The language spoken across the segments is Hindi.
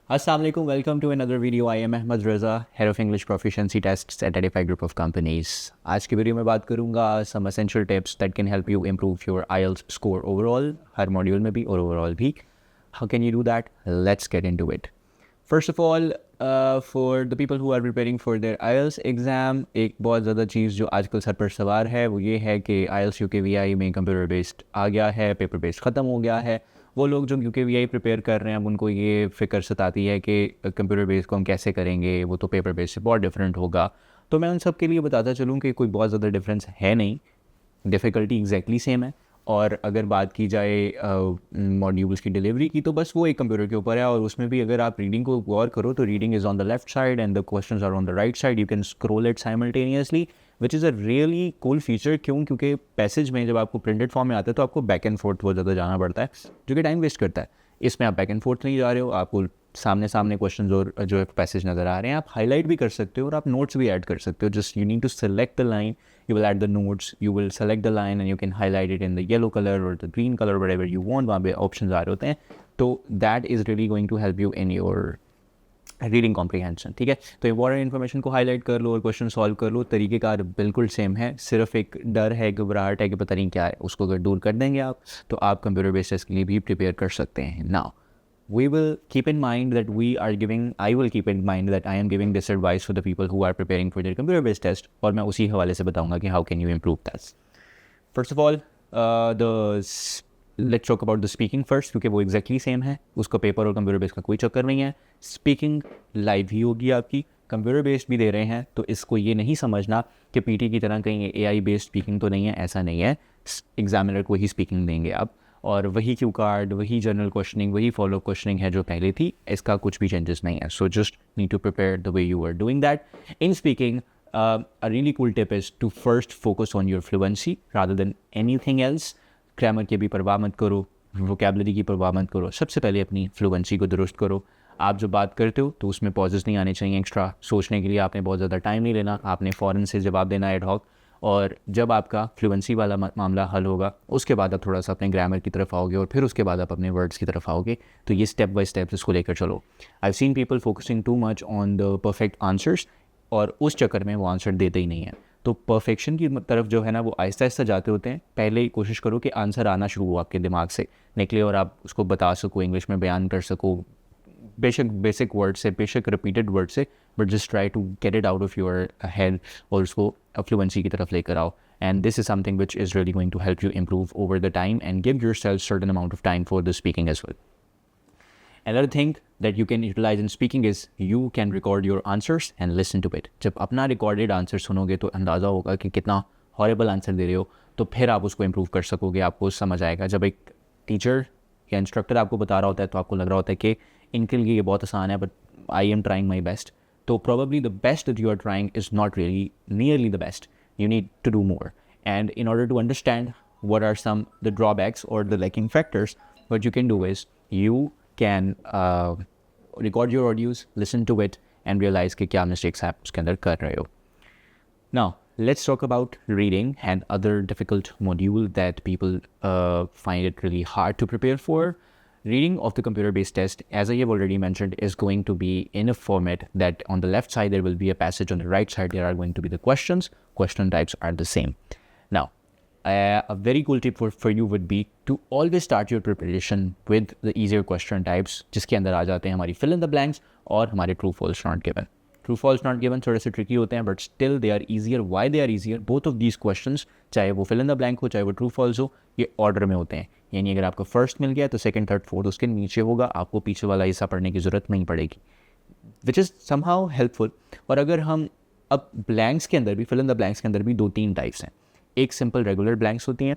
Assalamu alaikum. Welcome to another video. I am Ahmed Reza, Head of English Proficiency Tests at Edify Group of Companies. आज की वीडियो में बात करूँगा some essential tips that can help you improve your IELTS score overall, her module में भी और overall भी. How can you do that? Let's get into it. First of all, for the people who are preparing for their IELTS exam, एक बहुत ज़्यादा चीज़ जो आजकल सर पर सवार है वो ये है कि IELTS UKVI में कंप्यूटर बेस्ड आ गया है, पेपर बेस्ड ख़त्म हो गया है. वो लोग जो UKVI प्रिपेयर कर रहे हैं अब उनको ये फ़िक्र सताती है कि कंप्यूटर बेस्ड को हम कैसे करेंगे, वो तो पेपर बेस्ड से बहुत डिफरेंट होगा. तो मैं उन सब के लिए बताता चलूँ कि कोई बहुत ज़्यादा डिफरेंस है नहीं, डिफ़िकल्टी एग्जैक्टली सेम है. और अगर बात की जाए मॉड्यूल्स की डिलीवरी की तो बस वो एक कंप्यूटर के ऊपर है. और उसमें भी अगर आप रीडिंग को गौर करो तो reading is on the left side and the questions are on the right side. You can scroll it simultaneously which is a really cool feature. क्योंकि पैसेज में जब आपको प्रिंटेड फॉर्म में आता है तो आपको बैक एंड फोर्थ बहुत ज़्यादा जाना पड़ता है जो कि टाइम वेस्ट करता है. इसमें आप बैक एंड फोर्थ नहीं जा रहे हो, आपको सामने सामने क्वेश्चन और जो पैसेज नज़र आ रहे हैं. आप हाईलाइट भी कर सकते हो और आप नोट्स भी ऐड कर सकते हो. Just you need to select the line, you will add the notes, you will select the line and you can highlight it in the yellow color or the green color, whatever you want. वहाँ पे options आ रहे होते हैं. तो that is really going to help you in your reading comprehension. ठीक है, तो इम्पॉर्टेंट इन्फॉर्मेशन को हाईलाइट कर लो और क्वेश्चन सॉल्व कर लो. तरीक़ेकार बिल्कुल सेम है, सिर्फ एक डर है, घबराहट है कि पता नहीं क्या है. उसको अगर दूर कर देंगे आप तो आप कंप्यूटर बेस्ड टेस्ट के लिए भी प्रिपेयर कर सकते हैं. Now we will keep in mind that I will keep in mind that I am giving this advice for the people who are preparing for their computer based test. और मैं उसी हवाले से बताऊंगा कि how can you improve that. First of all, let's talk about the speaking first, क्योंकि वो exactly same है. उसको पेपर और कंप्यूटर बेस्ड का कोई चक्कर नहीं है. स्पीकिंग लाइव ही होगी आपकी, कंप्यूटर बेस्ड भी दे रहे हैं तो इसको ये नहीं समझना कि पीटी की तरह कहीं AI बेस्ड स्पीकिंग तो नहीं है. ऐसा नहीं है. एग्जामिनर को ही स्पीकिंग देंगे आप और वही क्यू कार्ड, वही जनरल क्वेश्चनिंग, वही फॉलो क्वेश्चनिंग है जो पहले थी. इसका कुछ भी चेंजेस नहीं है. So just need to prepare the way you are doing that. In speaking a really cool tip is to first focus on your fluency rather than anything else. Grammar की भी परवाह मत करो, वोकेबलरी की परवाह मत करो. सबसे पहले अपनी फ्लुएंसी को दुरुस्त करो. आप जो बात करते हो तो उसमें पॉजेस नहीं आने चाहिए. एक्स्ट्रा सोचने के लिए आपने बहुत ज़्यादा टाइम नहीं लेना. आपने फ़ौरन से जवाब देना एड हॉक. और जब आपका फ्लुएंसी वाला मामला हल होगा उसके बाद आप थोड़ा सा अपने ग्रामर की तरफ आओगे और फिर उसके बाद आप अपने वर्ड्स की तरफ आओगे. तो ये स्टेप बाय स्टेप इसको लेकर चलो. I have seen people focusing too much on the perfect answers और उस चक्कर में वो आंसर देते ही नहीं है. तो परफेक्शन की तरफ जो है ना वो आहिस्ता आहिस्ता जाते होते हैं. पहले ही कोशिश करो कि आंसर आना शुरू हो, आपके दिमाग से निकले और आप उसको बता सको, इंग्लिश में बयान कर सको, बेशक बेसिक वर्ड से, बेशक रिपीटेड वर्ड से, but just try to get it out of your head और उसको फ्लुएंसी की तरफ लेकर आओ. And this is something which is really going to help you improve over the time and give yourself certain amount of time for the speaking as well. Another thing that you can utilize in speaking is you can record your answers and listen to it. जब अपना recorded answer सुनोगे तो अंदाज़ा होगा कि कितना horrible answer दे रहे हो, तो फिर आप उसको improve कर सकोगे, आपको समझ आएगा. जब एक टीचर या इंस्ट्रक्टर आपको बता रहा होता है तो आपको लग रहा होता है कि इनके लिए ये बहुत आसान है, but I am trying my best. तो probably the best that you are trying is not really nearly the best. You need to do more. And in order to understand what are the drawbacks or the lacking factors, what you can do is you can record your audios, listen to it and realize कि क्या mistakes आप उसके अंदर कर रहे हो. Now, let's talk about reading and other difficult module that people find it really hard to prepare for. Reading of the computer-based test, as I have already mentioned, is going to be in a format that on the left side there will be a passage, on the right side there are going to be the questions. Question types are the same. Now, a very cool tip for you would be to always start your preparation with the easier question types, जिसके अंदर आ जाते हैं हमारी fill in the blanks और हमारे true false not given. True false not given थोड़े से tricky होते हैं but still they are easier. Why they are easier? Both of these questions, चाहे वो fill in the blank हो चाहे वो true false हो, ये order में होते हैं. यानी अगर आपको first मिल गया तो second, third, fourth उसके नीचे होगा, आपको पीछे वाला हिस्सा पढ़ने की ज़रूरत नहीं पड़ेगी, which is somehow helpful. और अगर हम अब blanks के अंदर भी, fill in the blanks के अंदर भी 2-3 टाइप्स हैं. एक सिंपल रेगुलर ब्लैंक्स होती हैं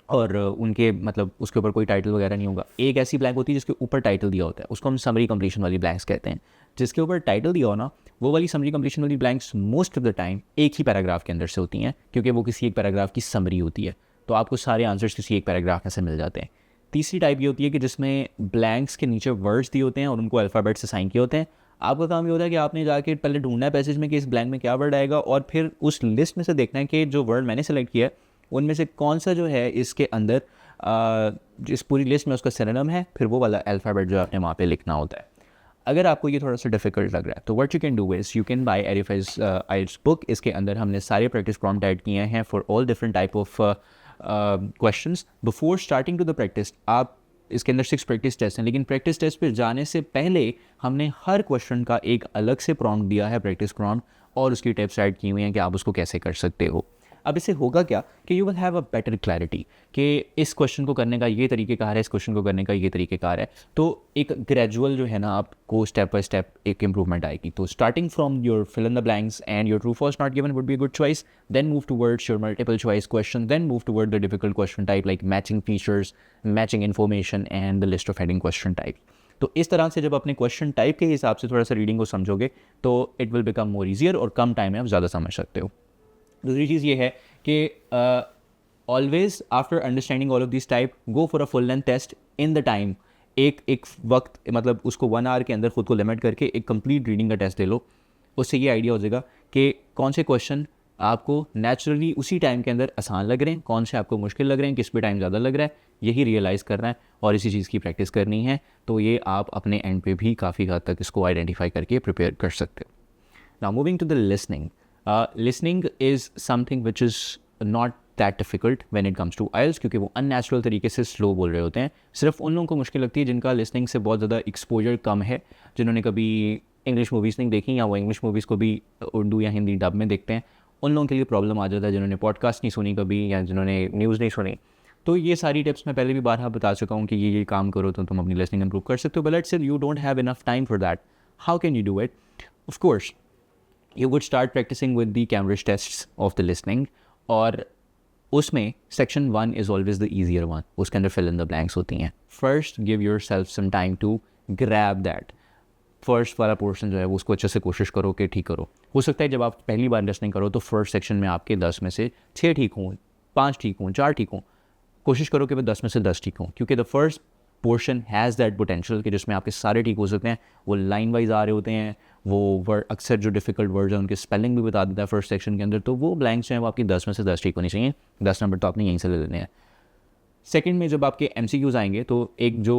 और उनके मतलब उसके ऊपर कोई टाइटल वगैरह नहीं होगा. एक ऐसी ब्लैंक होती है जिसके ऊपर टाइटल दिया होता है, उसको हम समरी कंप्लीशन वाली ब्लैंक्स कहते हैं. जिसके ऊपर टाइटल दिया हो ना, वो वाली समरी कंप्लीशन वाली blanks most of the time एक ही पैराग्राफ के अंदर से होती हैं, क्योंकि वो किसी एक पैराग्राफ की समरी होती है. तो आपको सारे आंसर्स किसी एक पैराग्राफ में से मिल जाते हैं. तीसरी टाइप ये होती है कि जिसमें ब्लैंक्स के नीचे वर्ड्स दिए होते हैं और उनको अल्फ़ाबेट से साइन किए होते हैं. आपका काम ये होता है कि आपने जाके पहले ढूंढना है पैसेज में कि इस ब्लैंक में क्या वर्ड आएगा और फिर उस लिस्ट में से देखना है कि जो वर्ड मैंने सेलेक्ट किया है उनमें से कौन सा जो है इसके अंदर इस पूरी लिस्ट में उसका सिनोनिम है. फिर वो वाला अल्फ़ाबेट जो आपने वहाँ पे लिखना होता है. अगर आपको ये थोड़ा सा डिफिकल्ट लग रहा है तो what you can do is you can buy एरिफाइज आइल्स बुक. इसके अंदर हमने सारे प्रैक्टिस प्रॉम्प्ट ऐड किए हैं for all different type of questions. Before starting to the practice, आप इसके अंदर 6 प्रैक्टिस टेस्ट हैं, लेकिन प्रैक्टिस टेस्ट पे जाने से पहले हमने हर क्वेश्चन का एक अलग से प्रॉम्प्ट दिया है, प्रैक्टिस प्रॉम्प्ट, और उसकी टिप्स ऐड की हुई हैं कि आप उसको कैसे कर सकते हो. अब इससे होगा क्या कि you will have a better clarity कि इस क्वेश्चन को करने का ये तरीक़ेकार है, इस क्वेश्चन को करने का ये तरीक़ेकार है. तो एक ग्रेजुअल जो है ना, आपको स्टेप बाय स्टेप एक इंप्रूवमेंट आएगी. तो starting from your fill in the blanks and your true false not given would be a good choice. Then move towards your multiple choice question. Then move toward the difficult question type like matching features, matching information and the list of heading question type. तो इस तरह से जब अपने क्वेश्चन टाइप के हिसाब से थोड़ा सा रीडिंग को समझोगे तो it will become more easier और कम टाइम में आप ज़्यादा समझ सकते हो. दूसरी चीज़ ये है कि always after understanding all of this type go for a full length test in the time. एक वक्त, मतलब उसको 1 आवर के अंदर खुद को लिमिट करके एक कंप्लीट रीडिंग का टेस्ट ले लो. उससे ये आइडिया हो जाएगा कि कौन से क्वेश्चन आपको नेचुरली उसी टाइम के अंदर आसान लग रहे हैं, कौन से आपको मुश्किल लग रहे हैं, किस पे टाइम ज़्यादा लग रहा है. यही रियलाइज़ करना है और इसी चीज़ की प्रैक्टिस करनी है. तो ये आप अपने एंड पे भी काफ़ी हद तक इसको आइडेंटिफाई करके प्रिपेयर कर सकते हो. Now moving to the listening. Listening is something which is not that difficult when it comes to IELTS, क्योंकि वो अननेचुरल तरीके से स्लो बोल रहे होते हैं. सिर्फ उन लोगों को मुश्किल लगती है जिनका लिसनिंग से बहुत ज़्यादा एक्सपोजर कम है, जिन्होंने कभी इंग्लिश मूवीज़ नहीं देखी या वो इंग्लिश मूवीज़ को भी उर्दू या हिंदी डब में देखते हैं. उन लोगों के लिए प्रॉब्लम आ जाता है, जिन्होंने पॉडकास्ट नहीं सुनी कभी या जिन्होंने न्यूज़ नहीं सुनी. तो ये सारी टिप्स मैं पहले भी बारहा बता चुका हूँ कि ये काम करो तो तुम अपनी लिसनिंग इंप्रूव कर सकते हो. But let's say you don't have enough time for that. How can you do it? Of course you would start practicing with the Cambridge tests of the listening, और उसमें section 1 is always the easier one. उसके अंदर fill in the blanks होती हैं. First give yourself some time to grab that. First वाला पोर्शन जो है वो उसको अच्छे से कोशिश करो कि ठीक करो. हो सकता है जब आप पहली बार लिसनिंग करो तो फर्स्ट सेक्शन में आपके 10 में से 6 ठीक हों, 5 ठीक हों, 4 ठीक हों. कोशिश करो कि वो 10 में से 10 ठीक हों, क्योंकि the first portion has that potential कि जिसमें आपके सारे ठीक हो सकते हैं. वो लाइन वाइज आ रहे होते हैं, वो वर्ड अक्सर जो डिफिकल्ट वर्ड्स हैं उनके स्पेलिंग भी बता देता है फर्स्ट सेक्शन के अंदर. तो वो ब्लैंक्स जो हैं वो आपकी 10 में से 10 ठीक होनी चाहिए. 10 नंबर तो आपने यहीं से ले लेने हैं. सेकेंड में जब आपके MCQs आएंगे तो एक जो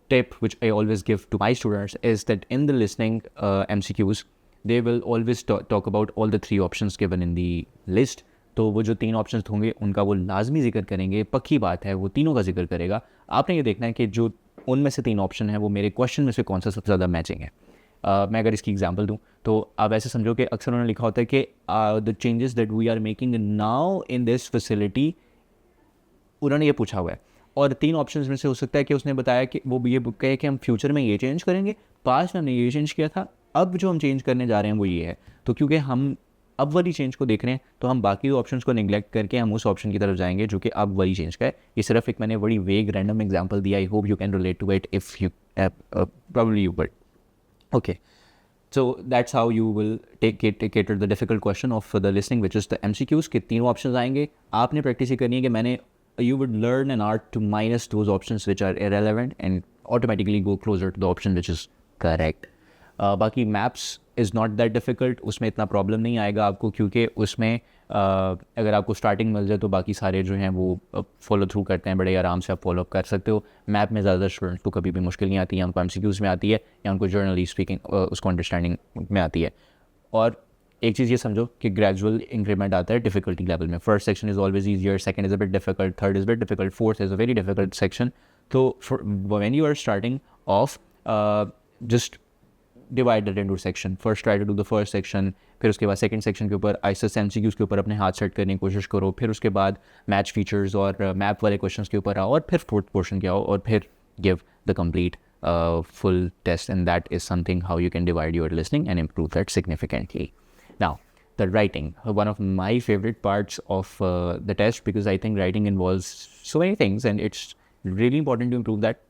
tip which I always give to my students is that in the listening MCQs they will always talk about all the 3 options given in the list. तो वो जो 3 ऑप्शंस होंगे उनका वो लाजमी जिक्र करेंगे, पक्की बात है, वो तीनों का जिक्र करेगा. आपने ये देखना है कि जो उनमें से 3 ऑप्शन हैं वो मेरे क्वेश्चन में से कौन सा सबसे ज़्यादा मैचिंग है. मैं अगर इसकी एग्जांपल दूं तो आप ऐसे समझो कि अक्सर उन्होंने लिखा होता है कि the changes that we are making now in this facility, उन्होंने ये पूछा हुआ है. और 3 ऑप्शंस में से हो सकता है कि उसने बताया कि वो ये कहे कि हम फ्यूचर में ये चेंज करेंगे, पास्ट में हमने ये चेंज किया था, अब जो हम चेंज करने जा रहे हैं वो ये है. तो क्योंकि हम अब वाली चेंज को देख रहे हैं तो हम बाकी 2 ऑप्शंस को निगलेक्ट करके हम उस ऑप्शन की तरफ जाएंगे जो कि अब वाली चेंज का है. ये सिर्फ एक मैंने बड़ी वेग रैंडम एग्जांपल दिया. I hope you can relate to it if you probably you would. Okay. So that's how you will cater the difficult question of the listening, which is the MCQs के 3 ऑप्शंस आएंगे. आपने प्रैक्टिस ही करनी है कि मैंने you would learn an art to minus those options which are irrelevant and automatically go closer to the option which is correct. बाकी maps is not that difficult, उसमें इतना प्रॉब्लम नहीं आएगा आपको, क्योंकि उसमें अगर आपको स्टार्टिंग मिल जाए तो बाकी सारे जो हैं वो फॉलो थ्रू करते हैं, बड़े आराम से आप फॉलो अप कर सकते हो. मैप में ज़्यादा स्टूडेंट्स को कभी भी मुश्किल नहीं आती है, उनको MCQs में आती है या उनको जर्नली स्पीकिंग उसको अंडरस्टैंडिंग में आती है. और एक चीज़ ये समझो कि ग्रेजुअल इंक्रीमेंट आता है डिफिकल्टी लेवल में. First section is always easier, second is a bit difficult, third is bit difficult, fourth is a very difficult section. तो when you are starting off just divided into section. First try to do the first section, फिर उसके बाद सेकंड सेक्शन के ऊपर आइसस MCQs के ऊपर अपने हाथ सेट करने की कोशिश करो, फिर उसके बाद मैच फीचर्स और मैप वाले क्वेश्चंस के ऊपर आओ, और फिर फोर्थ पोर्शन के आओ, और फिर give the complete full test. And that is something how you can divide your listening and improve that significantly. Now, the writing, one of my favorite parts of the test, because I think writing involves so many things and it's really important to improve that.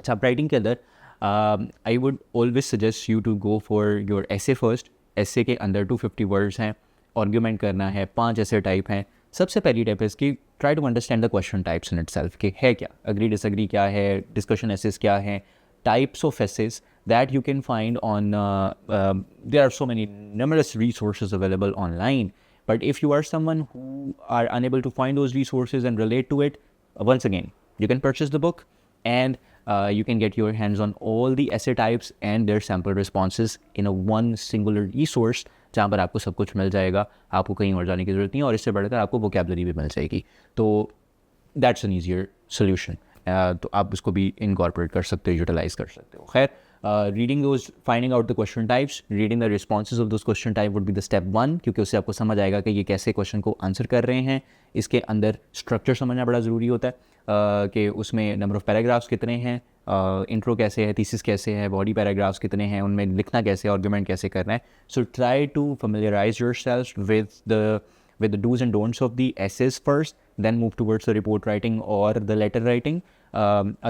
So writing के अंदर I would always suggest you to go for your essay first. essay के अंदर 250 words हैं, argument करना है, 5 essay type हैं. सबसे पहली टाइप है इसकी, try to understand the question types in itself, कि है क्या, agree disagree क्या है, discussion essays क्या हैं, types of essays that you can find on there are so many numerous resources available online. But if you are someone who are unable to find those resources and relate to it, once again you can purchase the book and You can get your hands on all the essay types and their sample responses in a one singular resource, जहाँ पर आपको सब कुछ मिल जाएगा, आपको कहीं और जाने की ज़रूरत नहीं है, और इससे बढ़कर आपको वोकेबलरी भी मिल जाएगी. तो दैट्स एन ईजियर सोल्यूशन. तो आप उसको भी इनकॉर्पोरेट कर सकते हो, यूटिलाइज कर सकते हो. खैर, reading those, finding out the question types, reading the responses of those question type would be the step 1, क्योंकि उससे आपको समझ आएगा कि ये कैसे क्वेश्चन को आंसर कर रहे हैं. इसके अंदर स्ट्रक्चर समझना बड़ा ज़रूरी होता है, कि उसमें नंबर ऑफ़ पैराग्राफ्स कितने हैं, इंट्रो कैसे है, थीसिस कैसे है, बॉडी पैराग्राफ्स कितने हैं, उनमें लिखना कैसे है, आर्गुमेंट कैसे करना है. So try to familiarize yourself with the do's and don'ts of the essays first, then move towards the report writing or the letter writing.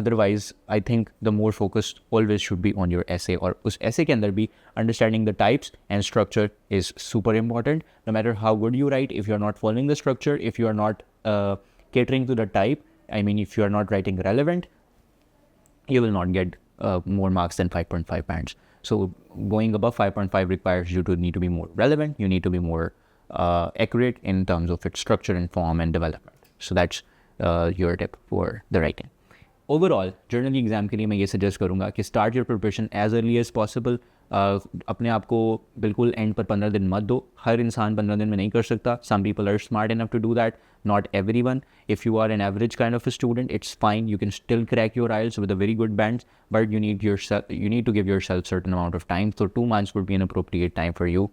Otherwise, I think the more focused always should be on your essay, और उस essay के अंदर भी understanding the types and structure is super important. No matter how good you write, if you are not following the structure, if you are not catering to the type, I mean, if you are not writing relevant, you will not get more marks than 5.5 bands. So going above 5.5 requires you to need to be more relevant. You need to be more accurate in terms of its structure and form and development. So that's your tip for the writing. Overall, journal exam के लिए मैं ये सजेस्ट करूँगा कि start your preparation as early as possible. अपने आप को बिल्कुल एंड पर 15 दिन मत दो. हर इंसान 15 दिन में नहीं कर सकता. Some people are smart enough to do that, not everyone. If you are an average kind of a student, it's fine. You can still crack your IELTS with a very good bands, but you need to give yourself certain amount of time. So 2 months would be an appropriate time for you.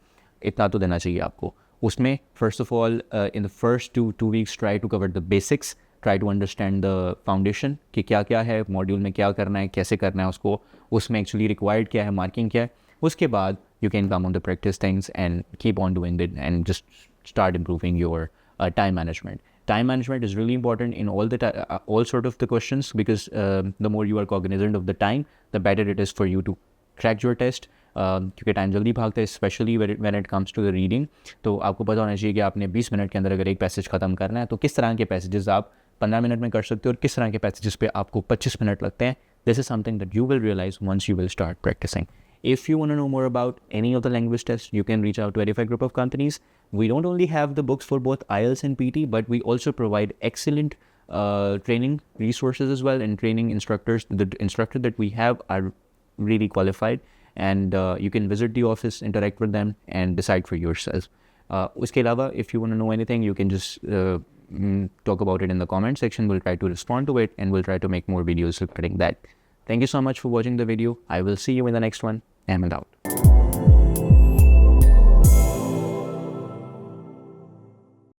इतना तो देना चाहिए आपको. उसमें first of all, in the first two weeks, try to cover the basics. Try to understand the foundation, कि क्या क्या है मॉड्यूल में, क्या करना है, कैसे करना है उसको, उसमें actually required क्या है, मार्किंग क्या है. उसके बाद you can come on the practice things and keep on doing it and just start improving your time management. Time management is really important in all sort of the questions, because the more you are cognizant of the time, the better it is for you to crack your test. क्योंकि टाइम जल्दी भागता है, specially when it comes to the reading. तो आपको पता होना चाहिए कि आपने 20 मिनट के अंदर अगर एक पैसेज ख़त्म करना है, तो किस तरह के पैसेजेस आप 15 मिनट में कर सकते हो और किस तरह के पैसेजेस पे आपको 25 मिनट लगते हैं. This is something that you will realise once you will start practising. If you want to know more about any of the language tests, you can reach out to Edify Group of Companies. We don't only have the books for both IELTS and PT, but we also provide excellent training resources as well, and training instructors. The instructors that we have are really qualified, and you can visit the office, interact with them, and decide for yourself. Uske alawa, if you want to know anything, you can just talk about it in the comment section. We'll try to respond to it, and we'll try to make more videos regarding that. Thank you so much for watching the video. I will see you in the next one. Ahmed out.